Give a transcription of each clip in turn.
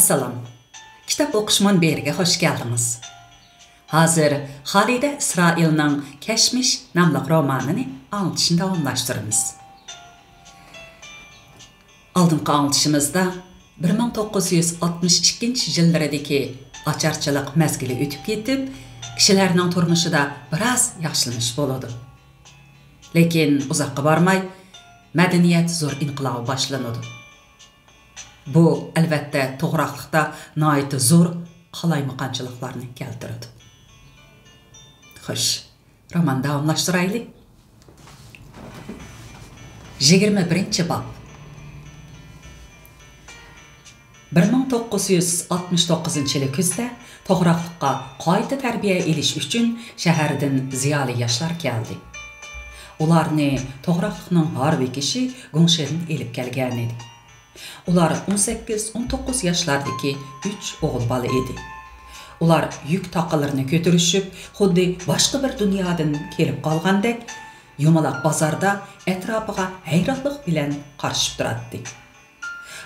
Assalam. Kitap Oquşman Beri'ge hoş geldiniz. Hazır Halide İsrail'nin Keşmiş namlıq romanını anlatışını davamlaştırırız. Aldınqı anlatışımızda 1962 yıllardaki açarçılık mezgili ötüp ketip, kişilerinin turmuşu da biraz yaxşılanış boladı. Lekin uzakka barmay, medeniyet zor inqilabı başlanadı. Bu elbette toğraqlıqda naiti zor qalaymaqançılıqlarını keltirdi. Xoş, roman davamlaştıraylı. 21. bab. 1969-yılı küzdə toğraqlıqqa qayta tərbiyə eliş üçün şəhərdən ziyalı yaşlar gəldi. Ularni toğraqlıqның har bir kişi Gönşerin elib gəlgən idi. Ular 18-19 yaşlardaki 3 oğul balı idi. Ular yük taqalarını götürüşüp, xuddi başqa bir dünyadan kelib qalğandek, yumalaq bazarda etrafıga hayranlıq bilen qarışıp duratdı.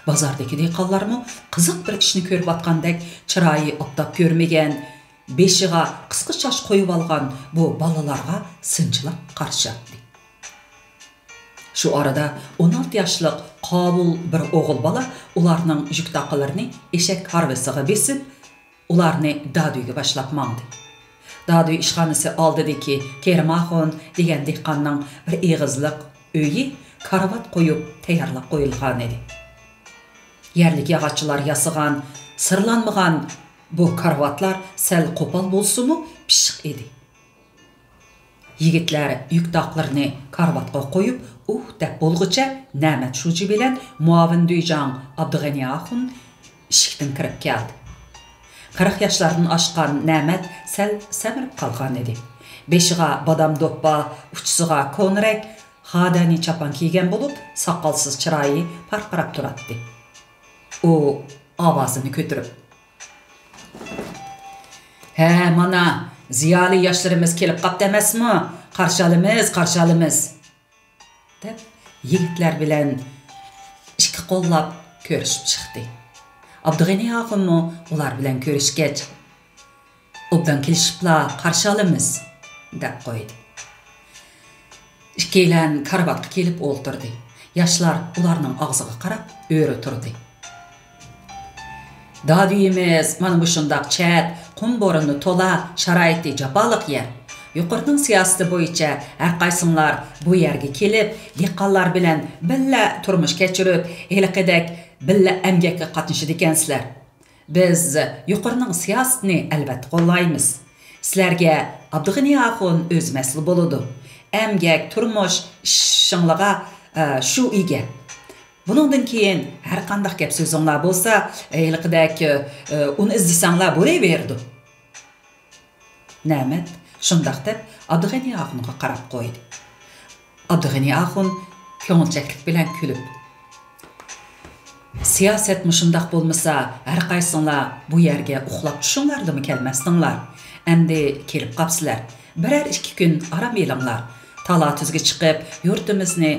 Bazardaki deyqallarmı qızıq bir kişini körüp atqandek, çırayı optap görmegen, beşiğa qısqı çaş koyup alğan bu balalarga sınçılaq qarışatdı. Şu arada 16 yaşlıq qabul bir oğul bala ularning yük taqalarını eşek harvesiga besip, ularni daduyga başlap mаңды. Daduy işxanası aldidiki Kermaxon degan dehqonning bir eğizliq öyi karavat koyup tayyorlab qo'yilgan edi. Yerlik yağaççılar yasıgan, sırlanmagan bu karavatlar sel qopal bolsumu pişiq edi. Yigitler yük taqlarını karavatga qoyup, dep bolğuça Nämet Şuji bilen muavin duyjan Abdugani Axun işikten kirip geldi. 40 yaşlardan aşqan Nämet sel semirip qalğan edi. Beşiğa badam doppa, uçsuğa konrek, xadani çapan kiygen bolup, saqqalsız çırayı parqarap turatdı. O avazını kötürüp: "He mana, ziyalı yaşlarımız kelip qap demesmi? Qarşalımız. Dep yigitler bilen işki qollap körüşüp çıktı. Abdugani Axunmu ular bilen körüşgeç, "Obdan kelişipla qarşalımız" dep qoydu. İkeylen karavatga kelip olturdu. Yaşlar ularning ağzıga qarap öre turdu. "Daduyimiz mana bu şundaq chat, qum borunu tola şaraiti japalık yer. Yuqorning siyosati bo'yicha har qaysinglar bu yerga kelib, dehqonlar bilan billa turmush kechirib, heliqidek billa emgakka qatnashadi ekansizlar. Biz yuqorning siyosatini albatta qo'llaymiz. Sizlarga Abdugani Axun o'z mas'ul bo'ladi. Emgak, turmush, ishinglarga shu ega. Buningdan keyin har qanday gap so'zinglar bo'lsa, heliqidek uni izlasanglar bo'laverdi." Nämet şundaq deb Abdugani Axunga qarab qo'ydi. Abdugani Axun ko'ngilchaklik bilan kulib: "Siyosat mushundaq bo'lmasa, har qaysinglar bu yerga uxlab tushinglarmi kelmasdinglar? Endi kelib qapsizlar. Birer 2 kun aram elinglar. Tala tuzga chiqib, yurtimizni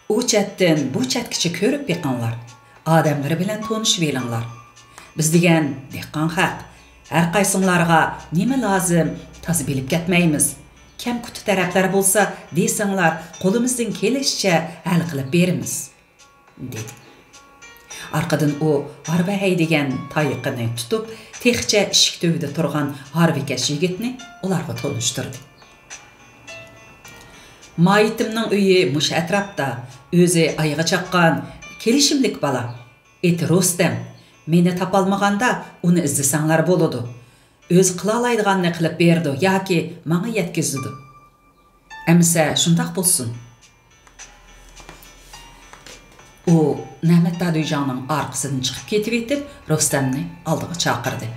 u chatdan bu chatgacha ko'rib beqinglar. Odamlar bilan tanishib elinglar. Biz degan dehqon haq. Har qaysinglarga nima lozim tazı bilip ketmeymiz. Kem kutu tarafları bolsa deysanglar, qo'limizdan kelishicha hal qilib berimiz" dedi. Arqadan o Arbay degan tayiqini tutib, texcha ishik tövida turgan Harbikash yigitni ularga tanishtirdi. "Mayitimning uyi mush atrofda, o'zi ayağa chaqqan kelishimlik bala. Eti Rustam. Meni tapalmaganda uni izlasanglar bo'ladi. Öz qılalaydiganını qilib berdi yoki manga yetkizdi. Emsa shundaq bo'lsin." O Nämet Daduyjanning arqasidan chiqib ketib etib, Rustamni oldiga chaqirdi.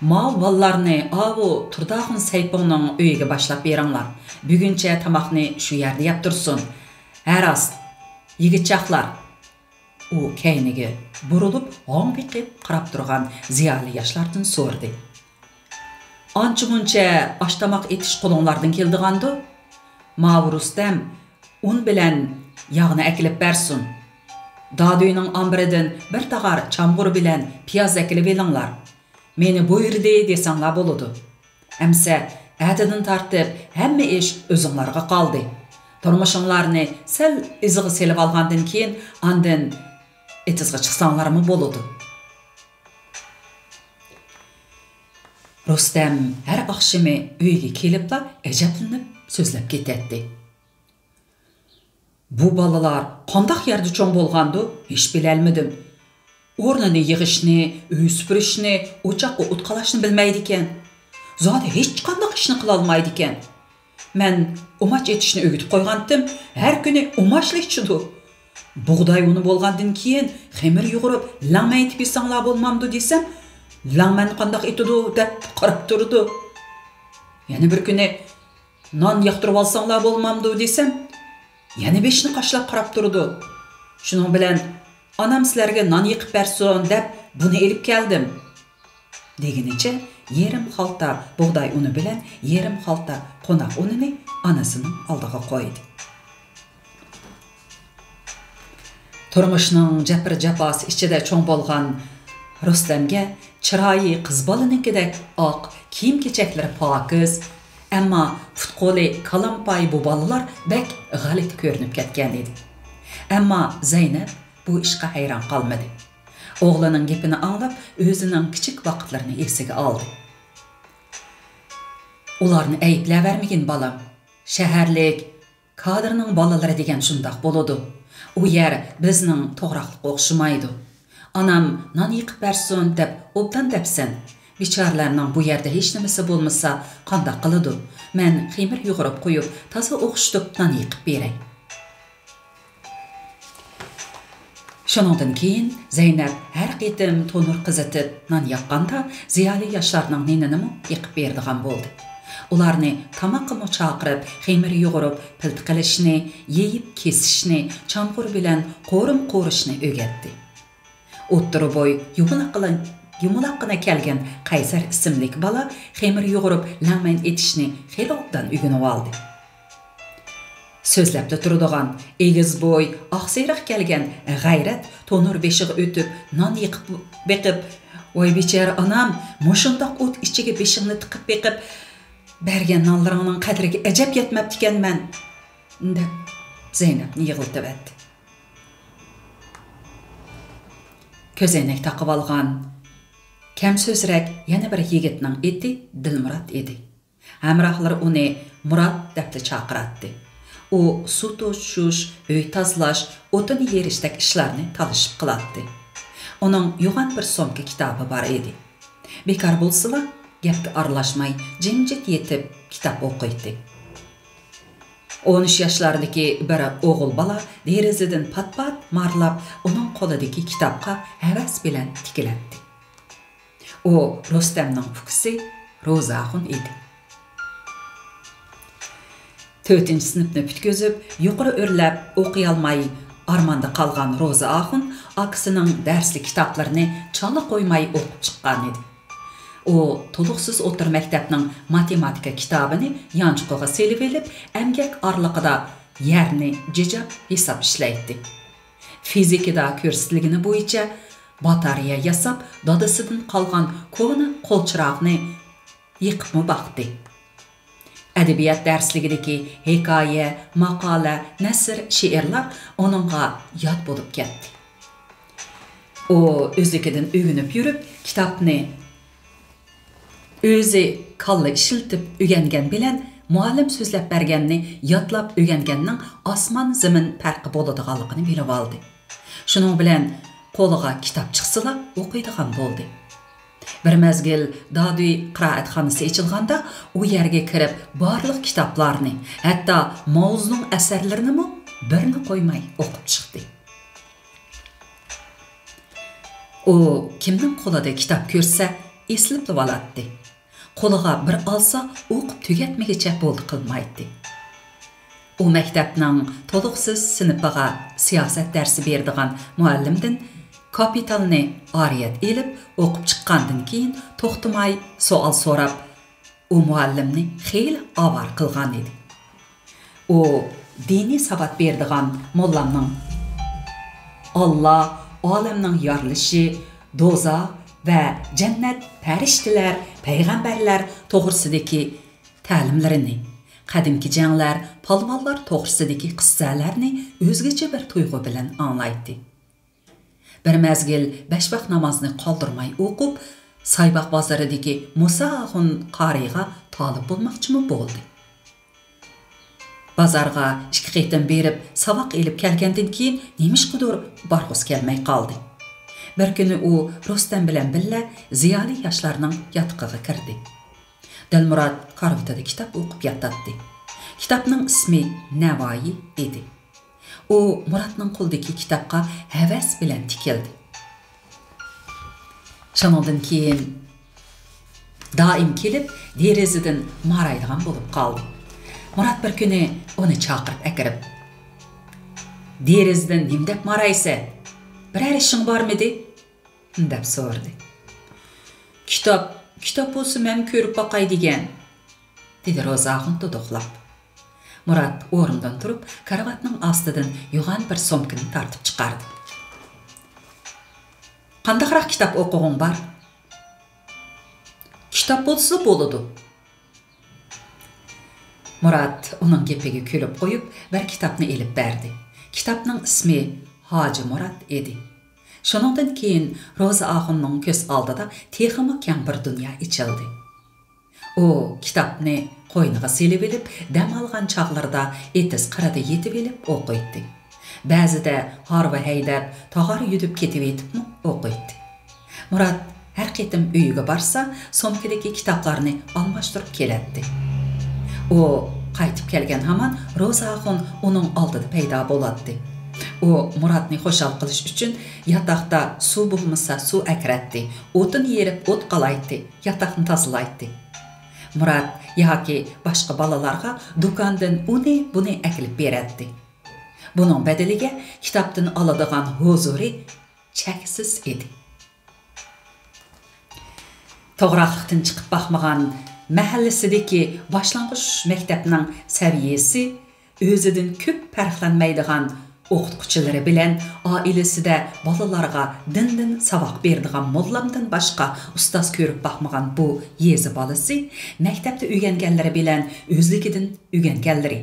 "Mal ballarni avu Turdağın Saypingning uyiga boshlab beringlar. Buguncha tamoqni shu yerda yeb tursin. Haras, yigitchaqlar." O keyniga burilib, o'ng biqib qarab turgan ziyali yoshlardan so'rdi. "Ancha-muncha oshtamoq etish qo'linglardan keldigandu? Mav Rustam un bilan yog'ni akilib bersin" Daduyning ambridan bir tağar çamğur bilen piyaz ekilib elinglar. Meni bu yerda desanglar boludu. Әмсә, әдідін тартып, әмі еш өзіңларға қалды. Тұрмышыңларыны сәл izığı селіп алғандың кейін, андын etizға шықсаңларымы болуды. Рустам әр ақшымы үйге келіп, әжәплініп, сөзләп кететті. Bu балалар қандақ ерді чоң болғанды, еш біләлмедім. Орнını yığışını, öy süpürüşünü, ocaqqa utqalaşını bilməydi ekan. Zaten hiç qandaq işini qıla almaydı ekan. Mən umaç etişini ögütüp qoyğandım, hər günü umaçlı içidu. Buğday unu bolğandan keyin xemir yoğurup, lağma etip yesanglar bolmamdı desem, lağmani qandaq etidu dep qarab turdu. Yani bir günü nan yaqtırıp alsanglar bolmamdı desem, yani beşini qaşlap qarab turdu. Şunun bilen anam sizlarga nan yıqib bersin dep bunu elip keldim. Degenice yerim xalta buğday unu bilen yerim xalta qonaq unini anasının aldığa qoydu. Turmuşning jabr-jafası ichida cho'ng bo'lgan Rustamga chiroyi qiz bolaningidek oq kiyim-kechaklari pokiz, ammo futqoli kalampay bu bolalar bek g'alit ko'rinib ketgan edi. Ammo Zaynab bu ishga hayron qolmadi. Oğlanın gepini anlap, özünün kichik vaqtlarini esiga aldı. Ularni ayıplayvermegin balam. Shaharlik kadrning bolalari degan shundoq bo'ladi. U yer bizning to'g'raqliqqa o'xshamaydi. Anam non yiqib bersin deb obdan depsin. Bichorlarning bu yerda hech nimasi bo'lmasa, qandoq qiladi? Men xemir yo'g'irib qo'yib, toza o'xshitib non yiqib beray. Şunundan keyin Zeynep her qitim tonur qizitib non yaqqanda ziyoli yoshlarning nenini yiqib berdigan bo'ldi. Ularni tamoqqa chaqirib, xemir yo'g'irib, pilt qilishni, yeyib kesishni, chamqur bilan qo'rim qo'rishni o'rgatdi. O'ttiri bo'y yumaloqqina kelgan Qaysar ismlik bola xemir yo'g'irib, lag'man etishni xeyli obdan o'rganib oldi. Sözləbdə turduğan, egiz boy, axsayırıq gəlgən G'ayrat tonur beşiği ötüb, nan yıqıb beqib, oy beçər anam, moşundaq ot içigi beşiğini tıqıb beqib, bergen nanlarının qadriga əcəb yetməbdi ekan mən, deb Zeynepni yığıltıb etdi. Közeynek taqıb alğan, kəm sözrək yana bir yigitning eti Dilmurod edi. Hamrohlari uni Murod deb chaqiratdi. O su to'shish, uy tozalash, o'tin yerishdek ishlarni talishib qilatdi. Uning yo'g'on bir so'mka kitobi bor edi. Bekor bo'lsa, gapga aralashmay, jimjit yetib kitob o'qiydi. 13 yoshlardagi bir o'g'il bola derazadan pat-pat marlab, uning qo'lidagi kitobga havas bilan tikilatdi. O Rustamning fukisi Ro'zaxon edi. 4. sınıfni putközüp, yuqori o'rlab o'qiy olmay armonda qolgan Ro'zaxon akisining darslik kitoblarini chala qo'ymay o'qib chiqqan edi. O to'liqsiz o'tir maktabning matematika kitobini yanchiqqa selib elib, emgak orliqida yerni jijab hisob ishlaydi. Fizikada ko'rsatilgani bo'yicha batareya yasab, dadasidan qolgan ko'na qo'lchiroqni yiqib baqdi. Edebiyat dersligideki hikaye, maqala, nasr, şiirlar onunğa yad bolup ketdi. O özlükidin ögünüp yürüp, kitapni özü kalla işiltip ögengen bilen, muallim sözlep bergenni yadlap ögengennin asman zimin farkı boladiganligini bilib aldı. Şunun bilen qo'liga kitap chiqsila o'qiydigan bo'ldi. Bir mezgil Daduy qiraatxonasi ochilganda u yerga kirib barliq kitoblarni, hatto Mavzning asarlarini birini qo'ymay o'qib chiqdi. O kimning qo'lida kitob ko'rsa, eslib olatdi. Qo'liga bir olsa, o'qib tugatmagicha bo'ldi qilmaydi. U maktabning to'liqsiz sinfiga siyosat darsi beradigan muallimdan kapitalni ariyat elib o'qib chiqqandan keyin to'xtamay savol so'rab, u muallimni xeyli avar qilgan edi. U diniy savat beradigan mollamning Allah, olamning yorilishi, do'zax va jannat, farishtalar, payg'ambarlar to'g'risidagi ta'limlarini, qadimki janglar, palvonlar to'g'risidagi qissalarni o'zgacha bir tuyg'u bilan anglaydi. Bir mezgil 5 vaqt namozni qoldirmay o'qib, Sayboq bozoridagi Musa Axun qariga talib bo'lmoqchimi bo'ldi. Bozorga 2 qaytim berib, savoq elib kelgandan keyin nemishqidir barg'us kelmay qoldi. Bir kuni u Rustam bilan billa ziyoli yoshlarning yotiqiga kirdi. Dilmurod karvitada kitob o'qib yotdi. Kitobning ismi Navoiy edi. U Muratning qo'lidagi kitobga havas bilan tikildi. Shundan keyin doim kelib, derazadan maraydigan bo'lib qoldi. Murat bir kuni uni chaqirib akirib, "Derazadan nim deb maraysa? Biror ishing bormidi?" deb so'radi. Kitob bo'lsa men ko'rib boqay degan, dedi Ro'zaxun to'doqlab. Murat o'rnidan turib, karavotning ostidan yo'g'on bir so'mkani tortib chiqardi. "Qandaqroq kitob o'qig'ing bor?" "Kitob bo'lsa bo'ladi." Murat uning gapiga kulib qo'yib, bir kitobni elib berdi. Kitobning ismi Hoji Murat edi. Shundan keyin Ro'zaxunning ko'z oldida texmi keng bir dunyo ichildi. U kitobni qo'yniga silib olib, dam olgan chog'larda etis qirada yetib olib o'qiydi. Ba'zida harva haydab, tog'ar yudib ketib etibmi o'qiydi. Murat har qitim uyiga borsa, so'mkadagi kitoblarni almashtirib keladi. U qaytib kelgan hamon Ro'zaxun uning oldida paydo bo'ladi. U Muratni xushal qilish uchun yotoqda suv bo'lmasa suv akratdi, o'tin yerib o't qalaydi, yotoqni tozalaydi. Murat yoki boshqa bolalarga do'kondan uni buni akilib beradi. Buning badaliga kitobdan oladigan huzuri cheksiz edi. To'g'rilikdan chiqib baxmagan mahallasidagi boshlang'ich maktabning saviyasi o'zidan ko'p farqlanmaydigan o'qituvchilari bilan oilasida bolalarga dindan savoq beradigan mollamdan boshqa ustoz ko'rib baxmagan bu yezi bolasi maktabda o'rganganlari bilan o'zligidan o'rganganlari,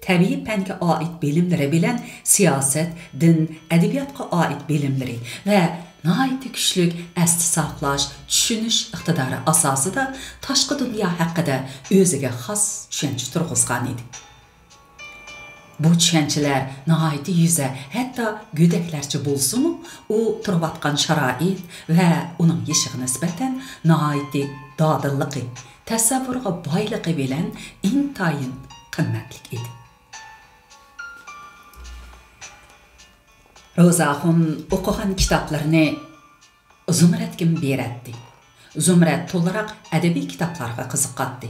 tabiiy fanga oid bilimlari bilan siyosat, din, adabiyotga oid bilimlari va nihoyat kuchli asti saqlash, tushunish iqtidori asosida tashqi dunyo haqida o'ziga xos tushuncha turg'izgan edi. Bu tushunchalar nihoyat yuza, hatto go'daklarcha bo'lsa-mu, u turayotgan sharoit va uning yeshig'i nisbatan nihoyat dodilligi, tasavvurga boyligi bilan intayin qimmatli edi. Ro'zaxun o'qigan kitoblarni Zumratga beradi. Zumrat to'liq adabiy kitoblarga qiziqadi.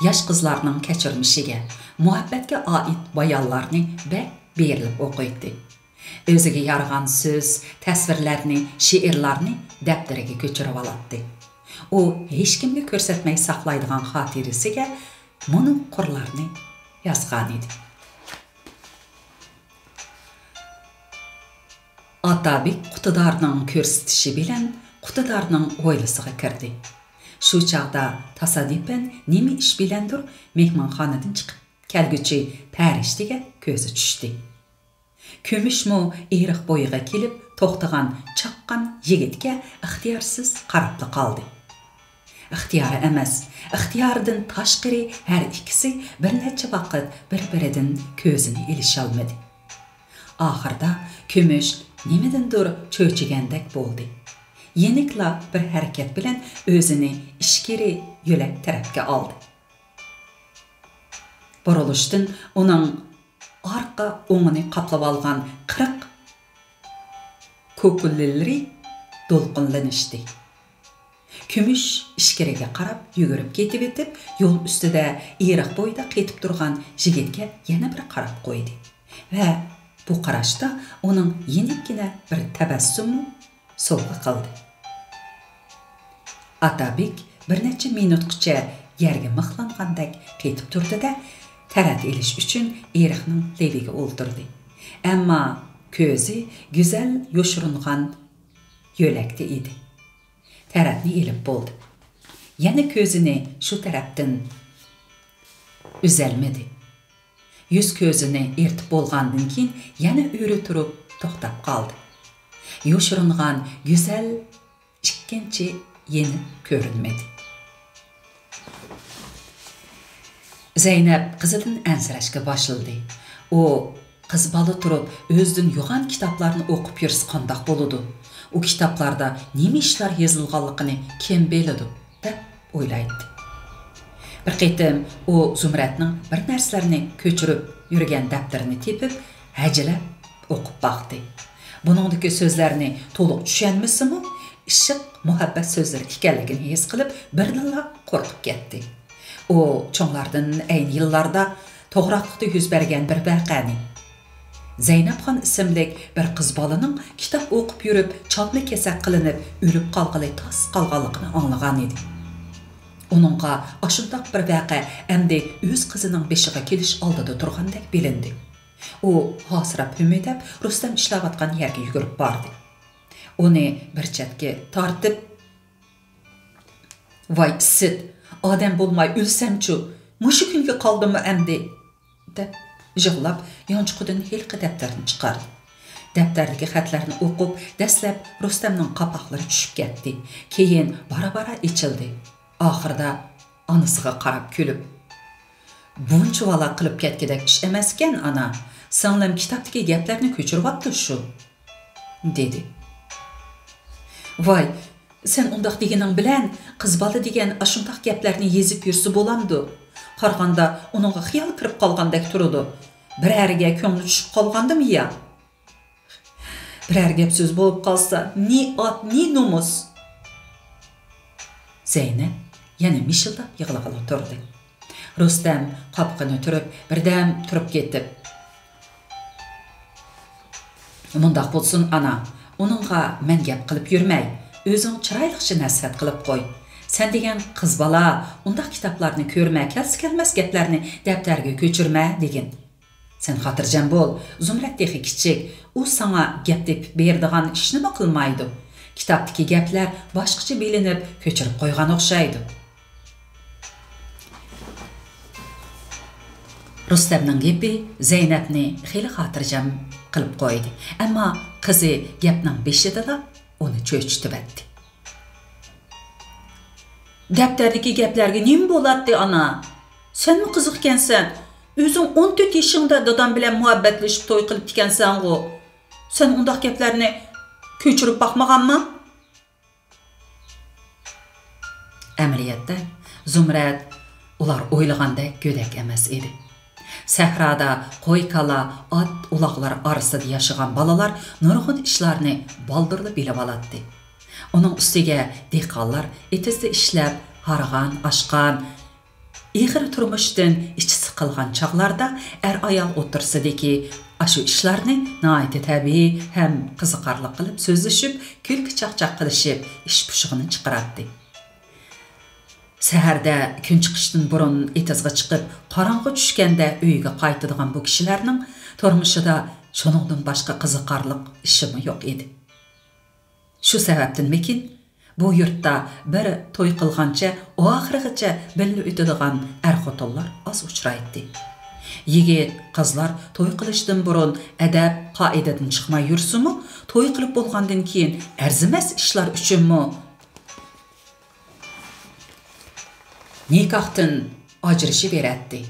Yosh qizlarning kechirmishiga, muhabbatga oid bayonlarni berilib o'qiydi. O'ziga yaragan so'z, tasvirlarni, she'rlarni daftariga ko'chirib oladi. U hech kimga ko'rsatmay saqlaydigan xotirasiga mo'nin qurlarni yozgan edi. Atabek qutidarning ko'rsatishi bilan qutidarning o'ylisiga kirdi. Shu chaqda tasodifen nima ish bilandir mehmonxonadan chiqib kelguchi farishtaga ko'zi tushdi. Kumushmo eriq bo'yiga kelib to'xtagan chaqqan yigitga ixtiyorsiz qarab qoldi. Ixtiyori emas, ixtiyoridan tashqari har ikkisi bir necha vaqt bir-biridan ko'zini ilisholmadi. Oxirda Kumush nimadandir cho'chigandek bo'ldi. Yenikla bir harakat bilan o'zini ishkiri yo'lak tarafga oldi. Burilishdan uning orqa o'ngini qaplab olgan 40 ko'kullilari to'lqinlanishdi. Kumush ishkiriga qarab yugurib ketib etib, yo'l ustida eriq bo'yida ketib turgan yigitga yana bir qarab qo'ydi. Va bu qarashda uning yenikkina bir tabassumni sovg'a qildi. Atabek bir necha minutgacha yerga mixlangandek ketib turdi-da, tarat elish uchun eriqning lebiga o'ltirdi. Ammo Көзі güzel yoşurunğan yöləkdə idi. Tərəfini elib boldu. Yəni közünü şu tərəfdən üzəlmədi. Yüz közünü ertib bolğandan keyin yana öyrü turub toxtab qaldı. Yoşurunğan güzel ikkinchi yeni görünmedi. Zeynep qızıdan ənsirəşkə başladı. O qız balı turub özünün yoğan kitaplarını oqub yürüsü qandaq boludu. O kitaplarda nemi işler yazılğanlığını kim bilidu deb oylaydı. Bir qitim o Zumratning bir narsalarini köçürüb yürügen dəfterini tepib həcilab oqub baxdı. Buningdagi so'zlarni to'liq tushunmasimi, ishq muhabbat so'zlari ekanligini his qilib birdanla qo'rqib ketdi. O cho'nglardan ayni yillarda to'g'raqlikda yuz bergan bir voqeani Zeynepxon ismlik bir qiz bolaning kitob o'qib yurib chalma kesak qilinib o'lib qolg'ili tas qolganligini anglagan edi. Onunğa ashundaq bir voqea endi o'z qizining beshiga kelish oldida turgandek bilindi. O hasirab hümidab Rustam ishlayotgan yerga yugurib bordi. Uni bir chetga tortib, "Voy sit, odam bo'lmay o'lsamchu, mushu kunga qoldimmi endi?" deb yig'lab yonchiqidan hilqi daftarni chiqardi. Daftardagi xatlarni o'qib, dastlab Rustamning qapoqlari tushib ketdi. Keyin bara-bara ichildi. Oxirida onasiga qarab kulib, "Buncha vala qilib ketgidek ish emas ekan, ana. Singlim kitobdagi gaplarni ko'chiryapti shu", dedi. "Voy, sen undaq deganing bilan qiz bola degan ashundaq gaplarni yezib yursa bo'lamdi. Qarg'anda uningga xiyol kirib qolgandek turadi. Birariga ko'ngli tushib qolgandimi ya? Biror gap so'z bo'lib qolsa, ni ot, ni nomus." Zeynep yana mishildab yig'lag'ili turdi. Rustam qopqini turib, birdan turib ketib, "Mundaq bo'lsin ana, uningga men gap qilib yurmay, o'zing chiroyliqcha nasihat qilib qo'y. Sen degan qiz bola undaq kitoblarni ko'rmay, kelmas gaplarni daftarga ko'chirma" degan. "Sen xotirjam bo'l, Zumrat texi kichik, u sana gap deb berdigan ishni qilmaydi. Kitobdagi gaplar boshqacha bilinib, ko'chirib qo'ygan o'xshaydi." Rustamning gapi Zeynepni xeyli xotirjam qilib qo'ydi. Ammo qizi gapning beshida uni cho'chitib etdi. "Daftardagi gaplarga nima bo'ladi ana? Senmi qiziqkansan? O'zing 14 yoshingda dadam bilan muhabbatlashib to'y qilib tikansan-ku. Sen undaq gaplarni ko'chirib baxmaganmi?" Amaliyotda Zumrat ular o'ylagandek go'dak emas edi. Sahroda qo'y-kala, ot, uloqlar orasida yashagan balalar nurg'un ishlarni baldirli bilib oladi. Uning ustiga dehqonlar etizda ishlab, harg'an, oshqan, ig'ir turmushdan ichi siqilgan chog'larda ayol o'tirsidiki, ashu ishlarni nihoyat tabiiy ham qiziqarli qilib so'zlashib, kulki chaqchaq qilishib, ish pushig'ini chiqaradi. Saharda kun chiqishdan burun etizga chiqib, qorong'i tushganda uyiga qaytadigan bu kishilarning turmushida shuningdan boshqa qiziqarli ishimi yo'q edi. Shu sababdanmikin bu yurtda bir to'y qilgancha oxirigacha birga o'tadigan er-xotinlar oz uchraydi. Yigit, qizlar to'y qilishdan burun adab qoidadan chiqmay yursimi, to'y qilib bo'lgandan keyin arzimas ishlar uchunmi nikohdan ajrashib beradi.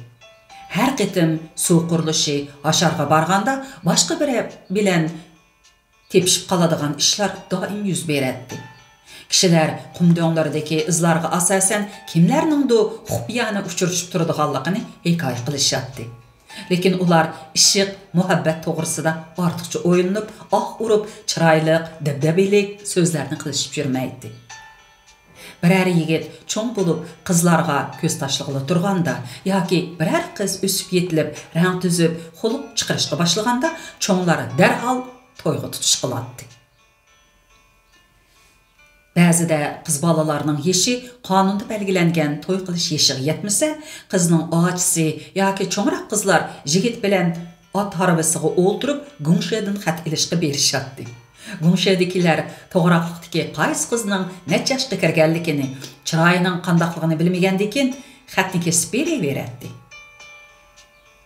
Har qitim suv qurilishi asharga borganda boshqa biri bilan tepishib qoladigan ishlar doim yuz beradi. Kishilar qumdonlardagi izlarga asosan kimlarningdir xufiyani uchirishib turadiganligini hikoya qilishadi. Lekin ular ishq, muhabbat to'g'risida ortiqcha o'yinib, urib, chiroyli, dabdabilik so'zlarni qilishib yurmaydi. Birər yigit çoğ bo'lib qizlarga ko'z tashlag'ili turganda yoki birər qiz o'sib yetilib, rang tuzib, xuluq chiqarishga boshlaganda cho'nglar darhol to'yga tutish qiladi. Ba'zida qiz bolalarning yeshi qonunda belgilangan to'y qilish yeshiga yetmasa, qizning ochisi yoki cho'ngroq qizlar yigit bilan at arabasıga o'ltirib Gungshedan xat ilishga berishadi. Gungshedagilar to'g'raqliqdagi qaysi qizning necha yoshga kirganligini, chiroyining qandaqligini bilmagandan keyin xatni kesib beraveradi.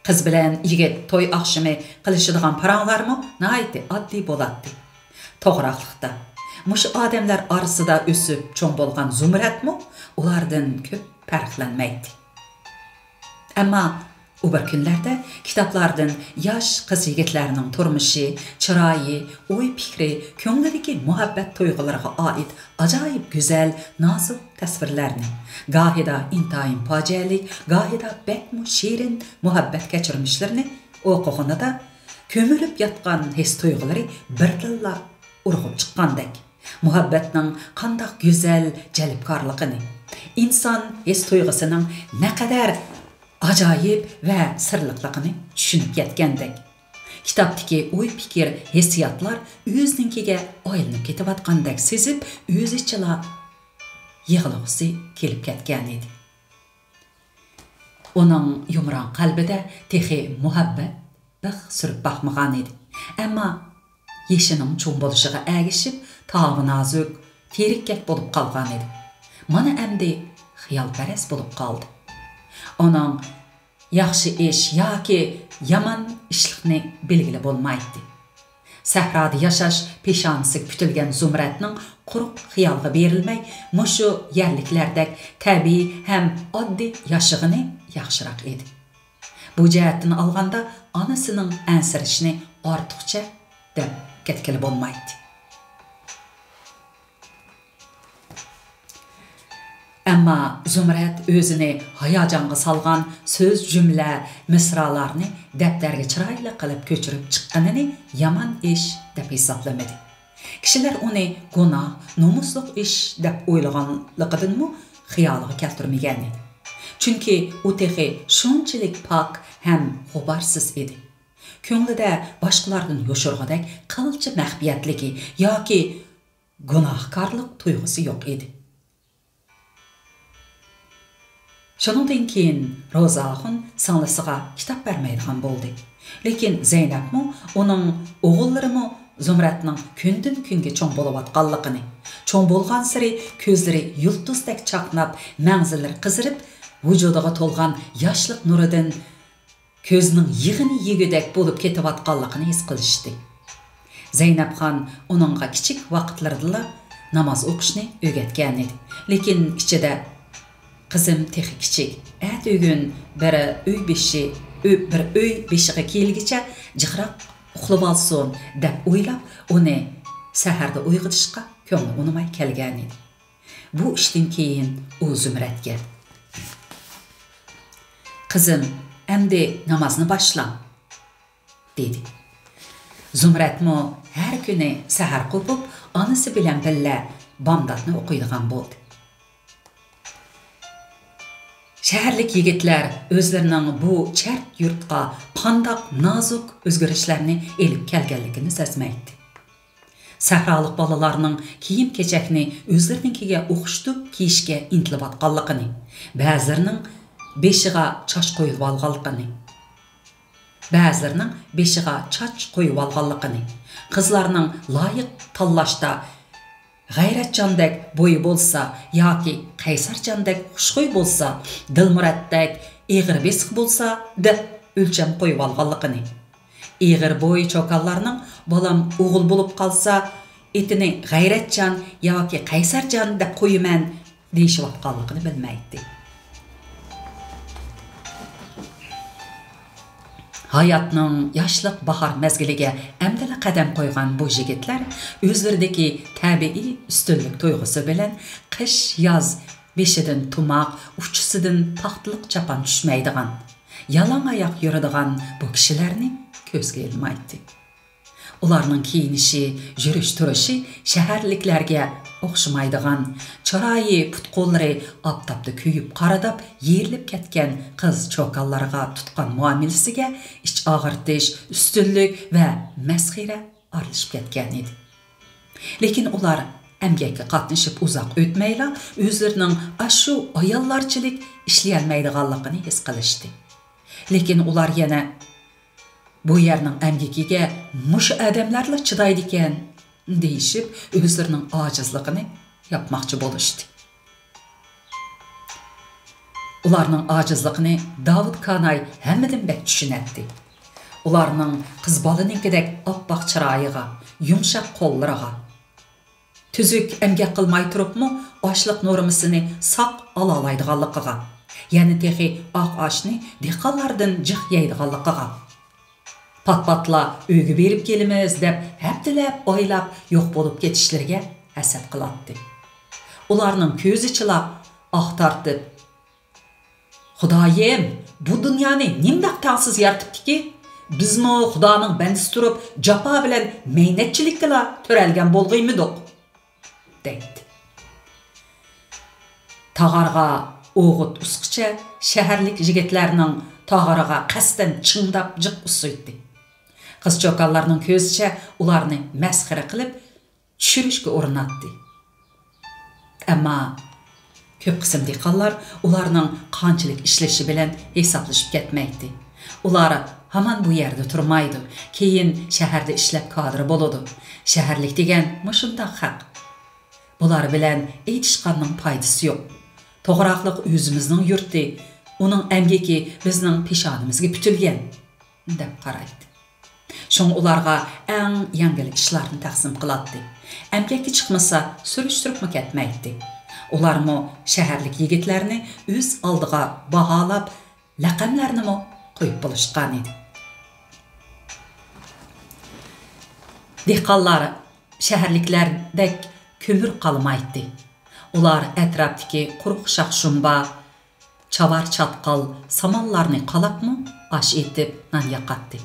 Qiz bilan yigit to'y oqshimi qilishadigan paranglarmi nihoyat oddiy bo'ladi. To'g'raqliqda mush odamlar orasida o'sib cho'ng bo'lgan Zumratmi ulardan ko'p farqlanmaydi. Ammo u bir kunlarda kitoblardan yosh qiz yigitlarning turmushi, chiroyi, o'y fikri, ko'nglidagi muhabbat tuyg'ulariga oid ajoyib go'zal, nozik tasvirlarni, gohida intayin fojialik, gohida bakmu shirin muhabbat kechirmishlarini o'qig'inida ko'milib yotgan his tuyg'ulari birdilla urg'ib chiqqandek, muhabbatning qandoq go'zal jalbkorligini, inson his tuyg'usining naqadar ajoyib va sirliqligini tushunib yetgandek, kitobdagi o'y fikr hissiyotlar o'zinikiga aylanib ketayotgandek sezib, o'z ichida yig'lag'isi kelib ketgan edi. Uning yumron qalbida texi muhabbat big' surib boqmagan edi. Ammo yeshining cho'ng bo'lishiga agishib, tog'i nozik, terikkak bo'lib qolgan edi. Mana endi xiyolparast bo'lib qoldi. Onun yaxshi ish yoki yomon ishlikni belgilab bo'lmaydi. Sahrada yashash peshonasiga putilgan Zumratning quruq xiyolga berilmay, mushu yerliklardek tabiiy ham oddiy yashig'ini yaxshiroq edi. Bu jihatdan olganda onasining ansirishini ortiqcha deb ketkili bo'lmaydi. Ammo Zumrat o'zini hayajonga solgan so'z jumla misralarni daftarga chiroyli qilib ko'chirib chiqqanini yomon ish deb hisoblamadi. Kishilar uni gunoh, nomusliq ish deb o'ylaganligidanmi xiyoliga keltirmagan edi. Chunki u texi shunchalik pok ham g'uborsiz edi. Ko'nglida boshqalardan yo'shirg'idek qilcha maxfiyatligi yoki gunohkorlik tuyg'usi yo'q edi. Şundan keyin Rozaxon singlisiga kitob bermaydigan bo'ldi. Lekin Zeynabmi, uning o'g'illarimi Zumratning kundan kunga cho'ng bo'layotganligini, cho'ng bo'lgan sari ko'zlari yulduzdek chaqnab, manzillari qizirib, vujudiga to'lgan yoshlik nuridan ko'zining yig'ini yegudek bo'lib ketayotganligini his qilishdi. Zeynabxon uningga kichik vaqtlarida namoz o'qishni o'rgatgan edi. Lekin ichida qizim texi kichik, atugün bir uy beshiga kelgicha jiqroq uxlab olsin deb o'ylab, uni saharda uyg'otishga ko'ngli unamay kelgan edi. Bu ishdan keyin u Zumratga: "Qizim, endi namozni boshla", dedi. Zumratmi har kuni sahar qo'pib, onasi bilan birga bomdodni o'qiydigan bo'ldi. Shaharlik yigitlar o'zlarining bu chart yurtga qandoq nozik o'zgarishlarni elib kelganligini sezmaydi. Sahrolik bolalarning kiyim-kechakni o'zlarininkiga o'xshitib kiyishga intilib atganligini, ba'zilarining beshiga choch qo'yib olganligini, ba'zilarining beshiga choch qo'yib olganligini, qizlarning loyiq tanlashda g'ayratjondek bo'yi bo'lsa yoki qaysarjondek xushxuy bo'lsa, dilmuratdek eg'ir besiq bo'lsa deb o'lcham qo'yib olganligini, eg'ir bo'y cho'qonlarning bolam o'g'il bo'lib qolsa etini g'ayratjon yoki qaysarjon deb qo'yiman deyishayotganligini bilmaydi. Hayotning yoshlik bahor mezgiliga amdala qadam qo'ygan bu yigitlar o'zlaridagi tabiiy ustunlik tuyg'usi bilan qish yoz beshidan tumoq, uchisidan paxtliq chapan tushmaydigan, yalong oyoq yuradigan bu kishilarni ko'zga ilmaydi. Ularning kiyinishi, yurish turishi shaharliklarga o'xshamaydigan, chiroyi put-qo'llari oftobda kuyib qaradab, yerilib ketgan qiz cho'qonlarga tutgan muomalasiga ich og'irtish, ustunlik va masxira aralashib ketgan edi. Lekin ular emgakka qatnashib uzoq o'tmayla o'zlarining ashu ayollarchilik ishlay olmaydiganligini his qilishdi. Lekin ular yana bu yerning əmgikiga mush adamlarla chidaydi ekan deyishib, o'zlarining ojizligini yapmoqchi bo'lishdi. Ularning ojizligini Davud Kanay hammadan bak tushunatdi. Ularning qiz bolaninkidek oppoq chiroyiga, yumshoq qo'llariga, tuzuk emgak qilmay turibmi, ochliq normasini saq ola oladiganligiga, ya'ni texi oq oshni dehqonlardan jiq yeydiganligiga, pat-patla uyga berib kelamiz deb haftalab oylab yo'q bo'lib ketishlariga hasad qiladi. Ularning ko'zi chilab, oq tortib, Xudoyim, bu dunyoni nimdaq taqsiz yaratibdiki, bizmi Xudoning bandisi turib, jafo bilan mehnatchilikla to'ralgan bo'lg'iymidiq, deydi. Tağarga o'g'it usqicha shaharlik yigitlarning tağarga qasdan chingdab jiq usuydi. Qiz-cho'qonlarning ko'zicha ularni masxara qilib, tushirishga urinatdi. Ammo ko'p qism dehqonlar ularning qanchalik ishlashi bilan hisoblashib ketmaydi. Ular hamon bu yerda turmaydi. Keyin shaharda ishlab kadr bo'ladi. Shaharlik degan mushundaq haq. Bular bilan aytishqanning foydasi yo'q. To'g'riroqlik o'zimizning yurti, uning amgaki bizning peshonimizga putilgan deb qaraydi. Şoň ularga eng yangilik ishlarni taqsim qiladi. Amgakka chiqmasa surishtirib ketmaydi. Ularmı shaharlik yigitlarni o'z oldiga baholab, laqamlarni qo'yib bo'lishgan edi. Dehqonlar shaharliklardek kömür qalmaydi. Ular atrofdagi quruq shaqshumba, chavar chatqal samallarni qalabmı ash etib nan yaqatdi.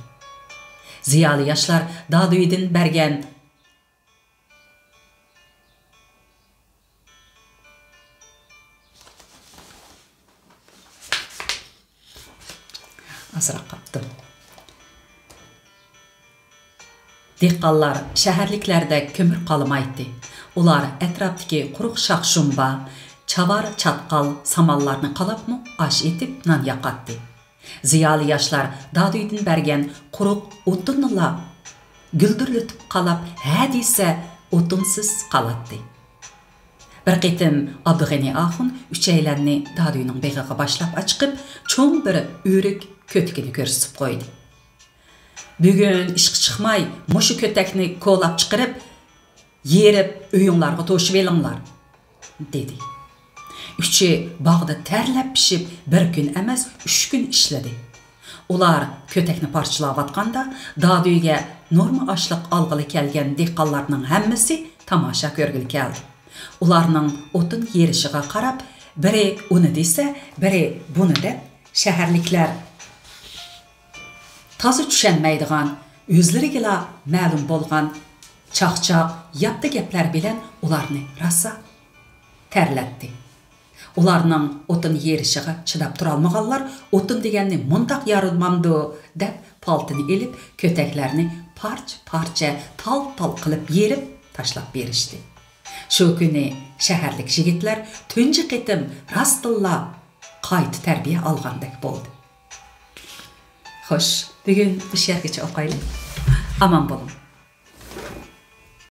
Ziyali yoshlar Daduydan bergan azroq qapti. Dehqonlar shaharliklarda kömür qalmaydi. Ular atrofdagi quruq shaqshumba, chavar chatqal samallarni qalabmı ash etib nan yaqatdi. Ziyali yoshlar Daduydan bergan quruq o'tinla guldirlatib qalab, ha desa o'tinsiz qalatdi. Bir qitim Abdug'ani Axun uchaylarni Daduyning beg'iga boshlab chiqib, cho'ng bir o'rik kötkini ko'rsatib qo'ydi. Bugun ishqi chiqmay, mushu kötekni ko'lab chiqarib, yerib uyinglarga to'shib elinglar, dedi. Üçü bağda terlep pişip bir gün emas 3 gün işledi. Ular kötekni parçalavatqanda Daduyga norma aşlıq algılı kelgen dehqonlarning hammasi tamasha ko'rgili keldi. Ularning o'tin yerishiga qarab, biri uni desa, biri buni deb shaharliklar toza tushunmaydigan, o'zlariga ma'lum bo'lgan chaqchaq, yapti gaplar bilan ularni rasa terlatdi. Ularning o'tin yerishiga chidab turolmaganlar o'tin deganni mundaq yarilmamdi deb paltini elib, köteklarni parcha tal qilib yerib tashlab berishdi. Shu kuni shaharlik yigitlar tunji qitim rastilla qayta tarbiya olgandek bo'ldi. Xo'sh, bugun bu yergacha o'qaylik. Aman bo'lin.